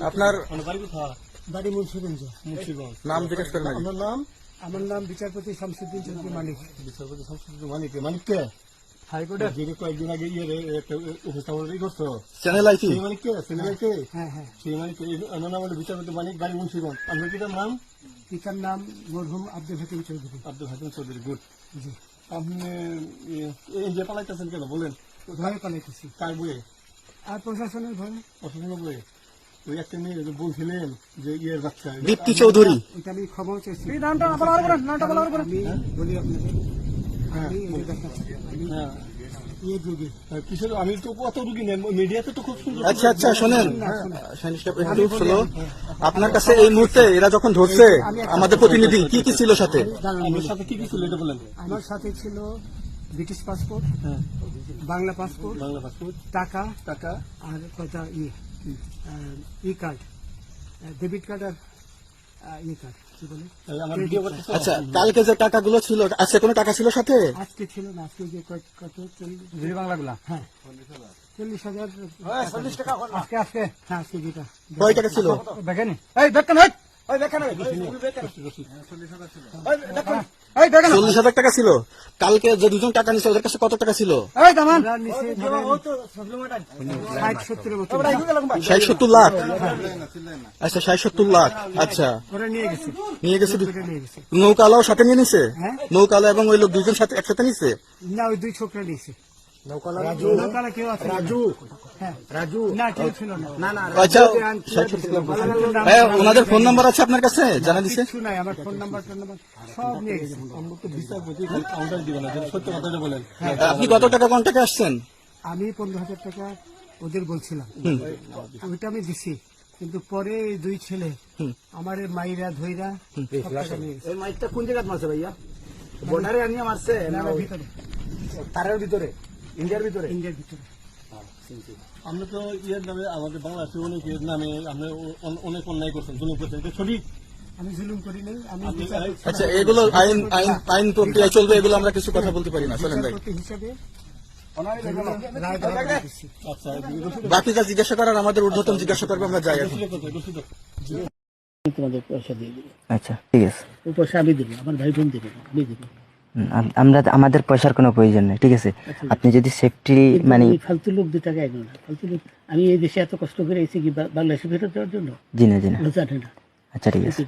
আপনার বাড়ি মুন্সিগঞ্জ। নাম জিজ্ঞেস করেন। আমার নাম বিচারপতি শামসুদ্দিন চৌধুরী মানিক। বিচারপতি শামসুদ্দিন মানিক। মানিককে হাইকোর্টের যিনি কয়েকদিন আগে উপস্থাপন করছো চ্যানেল আইছি। সেই মানিককে চ্যানেলকে হ্যাঁ হ্যাঁ, সেই মানিককে আমার নাম হলো বিচারপতি মানিক, বাড়ি মুন্সিগঞ্জ। আপনার পিতার নাম? পিতার নাম মরহুম আব্দুল হাকিম চৌধুরী। আব্দুল হাকিম চৌধুরী। গুড। জি। আপনি এই যে পালাইতেছেন কেন বলেন? ভয়ে পালাইতেছি। কার বইয়ে? আর প্রশাসনের ভয়ে। প্রশাসনের বইয়ে? ওই একটা মেয়ে যে বলছিলেন যে ইয়ের বাচ্চা দীপ্তি চৌধুরী। এটা আমি ক্ষমা চাইছি। আমি বলি আপনাদের, হ্যাঁ হ্যাঁ কিসের? আমি তো কত রুগী নেই মিডিয়াতে তো খুব সুন্দর। আচ্ছা আচ্ছা শোনেন, একটু শোনো। আপনার কাছে এই মুহূর্তে এরা যখন ধরছে আমাদের প্রতিনিধি, কি কি ছিল সাথে? আমার সাথে কি কি ছিল এটা বলেন। আমার সাথে ছিল ব্রিটিশ পাসপোর্ট, বাংলা পাসপোর্ট, টাকা টাকা আর কয়টা ই কার্ড, ডেবিট কার্ড আর ই কার্ড, কি বলে? আমার ভিডিও করতে। আচ্ছা, কালকে যে টাকাগুলো ছিল, আজকে কোনো টাকা ছিল সাথে? আজকে ছিল না, আজকে যে কত বাংলাগুলা। হ্যাঁ 40,000। আজকে আজকে হ্যাঁ, আজকে যেটা কয় টাকা ছিল? দেখেন 40,000 টাকা ছিল। কালকে যে দুজন টাকা নিচ্ছে ওদের কাছে কত টাকা ছিল? 60-70 লাখ। আচ্ছা 60-70 লাখ। আচ্ছা ওরা নিয়ে গেছে। নিয়ে গেছে। নৌকালাও সাথে নিয়ে নিছে? হ্যাঁ। নৌকালা এবং ওই লোক দুজন সাথে একসাথে নিছে? না, ওই দুই ছোকরা নিয়েছে। নৌকালা কেউ আছে? রাজু না, কেউ ছিল না। আচ্ছা, ভাইয়া ওনাদের ফোন নাম্বার আছে আপনার কাছে? জানা দিছে? কিছু নাই, আমার ফোন নাম্বার সব নিয়ে গেছে। আমরা তো বিচারপতি কাউন্টার দিবেন না, সত্য কথাটা বলেন। আপনি কত টাকা কন্টাক্টে আসছেন? আমি 15,000 টাকা ওদের বলছিলাম, ওইটা আমি দিছি। কিন্তু পরে এই দুই ছেলে আমার মাইরা ধইরা সব টাকা নিয়ে গেছে। মাইকটা কোন জায়গায় মারছে ভাইয়া? বর্ডারে আনিয়ে মারছে না ভিতরে, তারের ভিতরে, ইন্ডিয়ার ভিতরে? ইন্ডিয়ার ভিতরে। আমরা তো ইয়ের নামে আমাদের বাংলাদেশে অনেক ইয়ের নামে আপনি অনেক অন্যায় করছেন, জুলুম করছেন, এটা সঠিক? আমি জুলুম করি নাই। আমি আচ্ছা, এগুলো আইন প্রক্রিয়া চলবে, এগুলো আমরা কিছু কথা বলতে পারি না। চলেন ভাই, বিচারপতি হিসাবে আচ্ছা বাকি যা জিজ্ঞাসা করার আমাদের ঊর্ধ্বতন জিজ্ঞাসা করবে, আমরা যাই এখন। তোমাদের পয়সা দিয়ে দেবো। আচ্ছা ঠিক আছে, ওই পয়সা আমি দেবো, আমার ভাই বোন দেবে, আমি দেবো। আমরা আমাদের পয়সার কোনো প্রয়োজন নেই, ঠিক আছে? আপনি যদি সেফটি মানে ফালতু লোক 2 টাকা এগো না, ফালতু লোক। আমি এই দেশে এত কষ্ট করে এসেছি কি বাংলাদেশে ফেরত দেওয়ার জন্য? জি না জানে না। আচ্ছা ঠিক আছে।